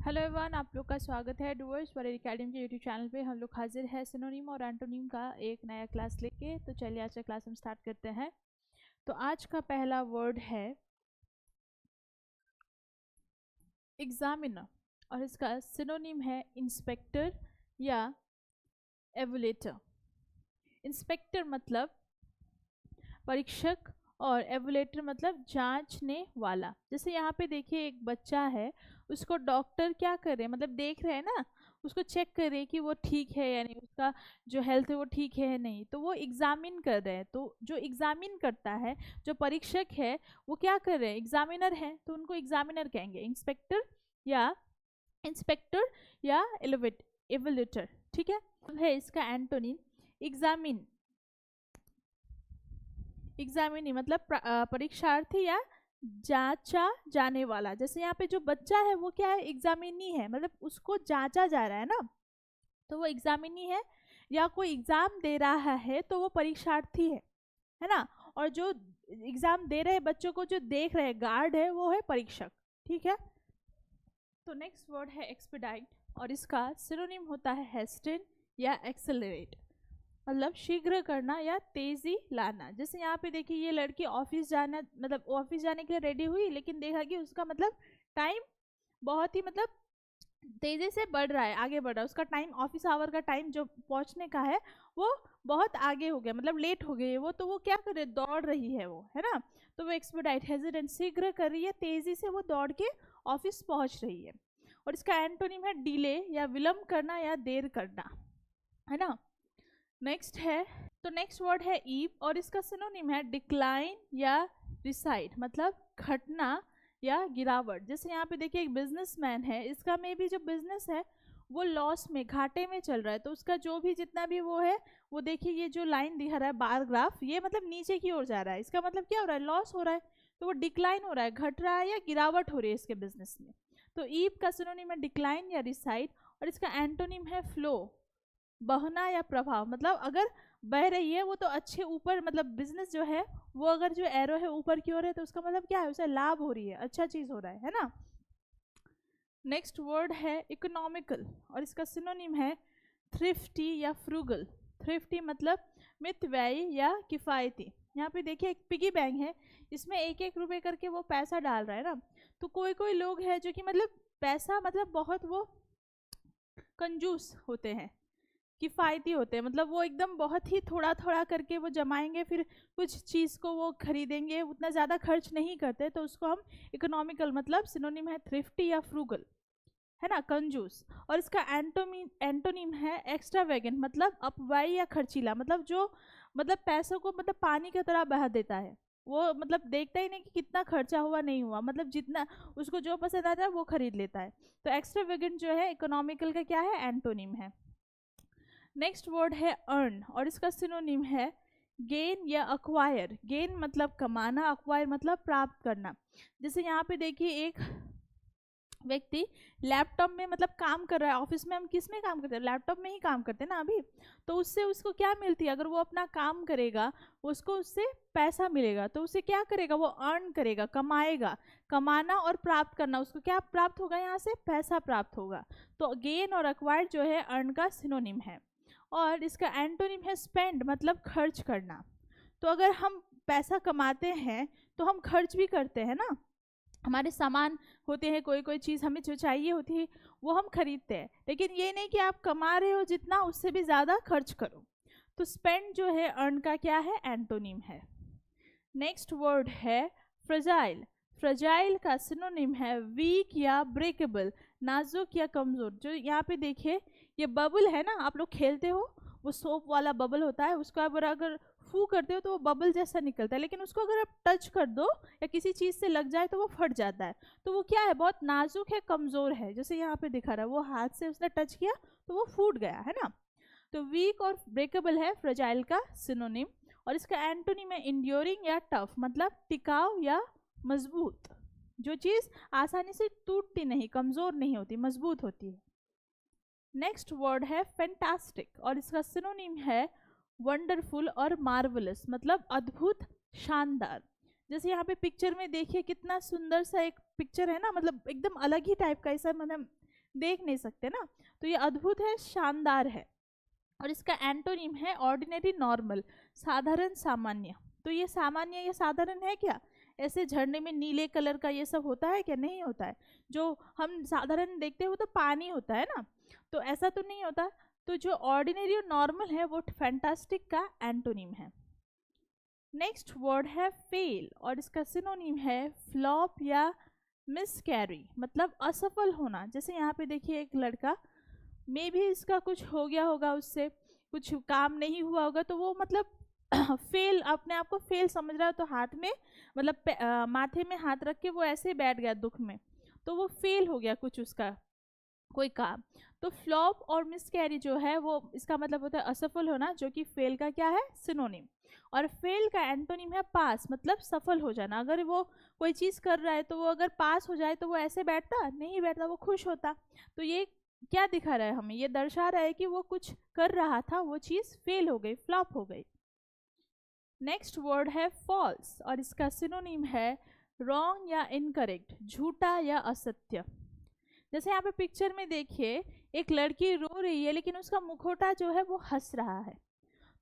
Hello everyone, आप लोग का स्वागत है डूअर्स वर्ल्ड एकेडमी के यूट्यूब चैनल पे। हम लोग हाजिर है सिनोनिम और एंटोनिम का एक नया क्लास लेके। तो चलिए आज का क्लास हम स्टार्ट करते हैं। तो आज का पहला वर्ड है एग्जामिनर और इसका सिनोनिम है इंस्पेक्टर या एवुलेटर। इंस्पेक्टर मतलब परीक्षक और एवुलेटर मतलब जांचने वाला। जैसे यहाँ पे देखिए एक बच्चा है, उसको डॉक्टर क्या कर रहे हैं, मतलब देख रहे हैं ना, उसको चेक कर रहे हैं कि वो ठीक है या नहीं, उसका जो हेल्थ है वो ठीक है या नहीं। तो वो एग्जामिन कर रहे हैं। तो जो एग्जामिन करता है, जो परीक्षक है, वो क्या कर रहे हैं, एग्जामिनर है, तो उनको एग्जामिनर कहेंगे। इंस्पेक्टर या एवुलेटर। ठीक है इसका एंटोनिम एग्जामिन। एग्जामिनी मतलब परीक्षार्थी या जांचा जाने वाला। जैसे यहाँ पे जो बच्चा है वो क्या है, एग्जामिनी है, मतलब उसको जांचा जा रहा है ना, तो वो एग्जामिनी है। या कोई एग्जाम दे रहा है तो वो परीक्षार्थी है ना। और जो एग्जाम दे रहे बच्चों को जो देख रहे गार्ड है वो है परीक्षक। ठीक है। तो नेक्स्ट वर्ड है एक्सपेडाइट और इसका सिनोनिम होता है हेस्टेन या एक्सेलरेट, मतलब शीघ्र करना या तेजी लाना। जैसे यहाँ पे देखिए ये लड़की ऑफिस जाना, मतलब ऑफिस जाने के लिए रेडी हुई, लेकिन देखा कि उसका मतलब टाइम बहुत ही मतलब तेजी से बढ़ रहा है, आगे बढ़ रहा है। उसका टाइम, ऑफिस आवर का टाइम जो पहुंचने का है वो बहुत आगे हो गया, मतलब लेट हो गई है वो। तो वो क्या कर रही है, दौड़ रही है वो, है ना। तो वो एक्सपेडाइट हेजिडेंट, शीघ्र कर रही है, तेजी से वो दौड़ के ऑफिस पहुंच रही है। और इसका एंटोनिम है डिले या विलम्ब करना या देर करना, है ना। नेक्स्ट है, तो नेक्स्ट वर्ड है ईव और इसका सिनोनिम है डिक्लाइन या रिसाइड, मतलब घटना या गिरावट। जैसे यहाँ पे देखिए एक बिजनेसमैन है, इसका में भी जो बिजनेस है वो लॉस में, घाटे में चल रहा है। तो उसका जो भी जितना भी वो है, वो देखिए ये जो लाइन दिखा रहा है बार ग्राफ, ये मतलब नीचे की ओर जा रहा है। इसका मतलब क्या हो रहा है, लॉस हो रहा है। तो वो डिक्लाइन हो रहा है, घट रहा है या गिरावट हो रही है इसके बिजनेस में। तो ईव का सिनोनिम है डिक्लाइन या रिसाइड और इसका एंटोनिम है फ्लो, बहना या प्रभाव। मतलब अगर बह रही है वो तो अच्छे ऊपर, मतलब बिजनेस जो है वो अगर जो एरो है ऊपर की ओर है तो उसका मतलब क्या है, उसे लाभ हो रही है, अच्छा चीज हो रहा है ना। नेक्स्ट वर्ड है इकोनॉमिकल और इसका सिनोनिम है थ्रिफ्टी या फ्रूगल। थ्रिफ्टी मतलब मितव्ययी या किफायती। यहाँ पे देखिए एक पिगी बैंक है, इसमें एक एक रुपए करके वो पैसा डाल रहा है ना। तो कोई कोई लोग हैं जो कि मतलब पैसा मतलब बहुत वो कंजूस होते हैं, किफ़ायती होते हैं, मतलब वो एकदम बहुत ही थोड़ा थोड़ा करके वो जमाएंगे, फिर कुछ चीज़ को वो खरीदेंगे, उतना ज़्यादा खर्च नहीं करते। तो उसको हम इकोनॉमिकल, मतलब सिनोनिम है थ्रिफ्टी या फ्रूगल, है ना, कंजूस। और इसका एंटोनिम है एक्स्ट्रावेगेंट, मतलब अपव्ययी या खर्चीला, मतलब जो मतलब पैसों को मतलब पानी की तरह बहा देता है। वो मतलब देखता ही नहीं कि कितना खर्चा हुआ नहीं हुआ, मतलब जितना उसको जो पसंद आता है वो खरीद लेता है। तो एक्स्ट्रावेगेंट जो है इकोनॉमिकल का क्या है, एंटोनिम है। नेक्स्ट वर्ड है अर्न और इसका सिनोनिम है गेन या अक्वायर। गेन मतलब कमाना, अक्वायर मतलब प्राप्त करना। जैसे यहाँ पे देखिए एक व्यक्ति लैपटॉप में मतलब काम कर रहा है। ऑफिस में हम किस में काम करते हैं, लैपटॉप में ही काम करते हैं ना अभी। तो उससे उसको क्या मिलती है, अगर वो अपना काम करेगा उसको उससे पैसा मिलेगा, तो उसे क्या करेगा, वो अर्न करेगा, कमाएगा। कमाना और प्राप्त करना, उसको क्या प्राप्त होगा, यहाँ से पैसा प्राप्त होगा। तो गेन और अक्वायर जो है अर्न का सिनोनिम है। और इसका एंटोनिम है स्पेंड, मतलब खर्च करना। तो अगर हम पैसा कमाते हैं तो हम खर्च भी करते हैं ना, हमारे सामान होते हैं, कोई कोई चीज़ हमें जो चाहिए होती है वो हम खरीदते हैं। लेकिन ये नहीं कि आप कमा रहे हो जितना उससे भी ज़्यादा खर्च करो। तो स्पेंड जो है अर्न का क्या है, एंटोनिम है। नेक्स्ट वर्ड है फ्रजाइल। फ्रजाइल का सिनोनिम है वीक या ब्रेकेबल, नाजुक या कमज़ोर। जो यहाँ पे देखिए ये बबल है ना, आप लोग खेलते हो, वो सोप वाला बबल होता है, उसको आप अगर फू करते हो तो वो बबल जैसा निकलता है, लेकिन उसको अगर आप टच कर दो या किसी चीज़ से लग जाए तो वो फट जाता है। तो वो क्या है, बहुत नाजुक है, कमज़ोर है। जैसे यहाँ पे दिखा रहा है, वो हाथ से उसने टच किया तो वो फूट गया, है ना। तो वीक और ब्रेकेबल है फ्रजाइल का सिनोनिम। और इसका एंटोनिम है इंड्योरिंग या टफ, मतलब टिकाऊ या मजबूत। जो चीज़ आसानी से टूटती नहीं, कमज़ोर नहीं होती, मजबूत होती है। नेक्स्ट वर्ड है फैंटास्टिक और इसका सिनोनिम है वंडरफुल और मार्वलस, मतलब अद्भुत, शानदार। जैसे यहाँ पे पिक्चर में देखिए कितना सुंदर सा एक पिक्चर है ना, मतलब एकदम अलग ही टाइप का ऐसा, मतलब देख नहीं सकते ना। तो ये अद्भुत है, शानदार है। और इसका एंटोनिम है ऑर्डिनरी, नॉर्मल, साधारण, सामान्य। तो ये सामान्य या साधारण है क्या? ऐसे झरने में नीले कलर का ये सब होता है क्या? नहीं होता है। जो हम साधारण देखते हो तो पानी होता है ना, तो ऐसा तो नहीं होता। तो जो ऑर्डिनरी और नॉर्मल है वो फैंटास्टिक का एंटोनिम है। नेक्स्ट वर्ड है फेल, और इसका सिनोनिम है फ्लॉप या मिसकैरी, मतलब असफल होना। जैसे यहाँ पे देखिए एक लड़का, मे भी इसका कुछ हो गया होगा, उससे कुछ काम नहीं हुआ होगा, तो वो मतलब फेल, अपने आप को फेल समझ रहा है, तो हाथ में मतलब माथे में हाथ रख के वो ऐसे बैठ गया दुख में, तो वो फेल हो गया कुछ उसका कोई काम। तो फ्लॉप और मिसकैरी जो है वो इसका मतलब होता है असफल होना, जो कि फेल का क्या है? सिनोनिम। और फेल का एंटोनिम है पास, मतलब सफल हो जाना। अगर वो कोई चीज़ कर रहा है तो वो अगर पास हो जाए तो वो ऐसे बैठता नहीं, बैठता, वो खुश होता। तो ये क्या दिखा रहा है हमें? ये दर्शा रहा है कि वो कुछ कर रहा था, वो चीज़ फेल हो गई, फ्लॉप हो गई। नेक्स्ट वर्ड है फॉल्स, और इसका सिनोनिम है रॉन्ग या इनकरेक्ट, झूठा या असत्य। जैसे यहाँ पे पिक्चर में देखिए एक लड़की रो रही है, लेकिन उसका मुखौटा जो है वो हंस रहा है।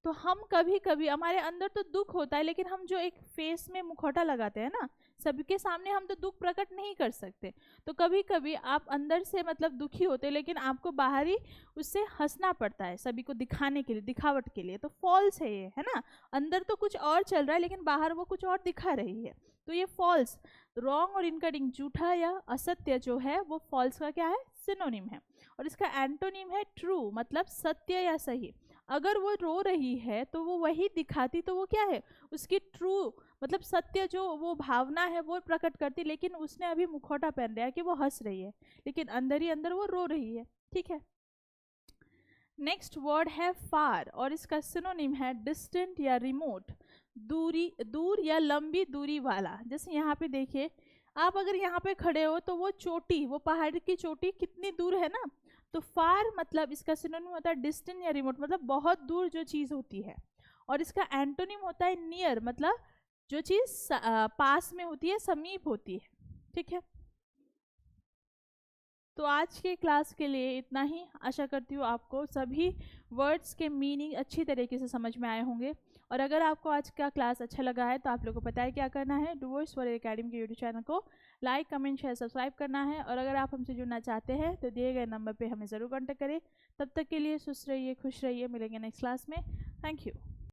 तो हम कभी कभी, हमारे अंदर तो दुख होता है, लेकिन हम जो एक फेस में मुखौटा लगाते हैं ना, सबके सामने हम तो दुख प्रकट नहीं कर सकते। तो कभी कभी आप अंदर से मतलब दुखी होते हैं, लेकिन आपको बाहरी उससे हंसना पड़ता है, सभी को दिखाने के लिए, दिखावट के लिए। तो फॉल्स है ये, है ना। अंदर तो कुछ और चल रहा है, लेकिन बाहर वो कुछ और दिखा रही है। तो ये फॉल्स, रॉन्ग और इनकरेक्ट, झूठा या असत्य जो है वो फॉल्स का क्या है? सिनोनिम है। और इसका एंटोनिम है ट्रू, मतलब सत्य या सही। अगर वो रो रही है तो वो वही दिखाती, तो वो क्या है? उसकी ट्रू, मतलब सत्य जो वो भावना है वो प्रकट करती, लेकिन उसने अभी मुखौटा पहन लिया है कि वो हंस रही है, लेकिन अंदर ही अंदर वो रो रही है। ठीक है। नेक्स्ट वर्ड है फार, और इसका सिनोनिम है डिस्टेंट या रिमोट, दूरी, दूर या लंबी दूरी वाला। जैसे यहाँ पे देखिए, आप अगर यहाँ पे खड़े हो तो वो चोटी, वो पहाड़ की चोटी कितनी दूर है ना। तो फार मतलब इसका सिनोनिम होता है डिस्टेंट या रिमोट, मतलब बहुत दूर जो चीज़ होती है। और इसका एंटोनिम होता है नियर, मतलब जो चीज़ पास में होती है, समीप होती है। ठीक है। तो आज के क्लास के लिए इतना ही। आशा करती हूँ आपको सभी वर्ड्स के मीनिंग अच्छी तरीके से समझ में आए होंगे। और अगर आपको आज का क्लास अच्छा लगा है तो आप लोगों को पता है क्या करना है। डूवर्स फॉर एकेडमी के यूट्यूब चैनल को लाइक, कमेंट, शेयर, सब्सक्राइब करना है। और अगर आप हमसे जुड़ना चाहते हैं तो दिए गए नंबर पर हमें ज़रूर कॉन्टैक्ट करें। तब तक के लिए सुस्त रहिए, खुश रहिए। मिलेंगे नेक्स्ट क्लास में। Thank you.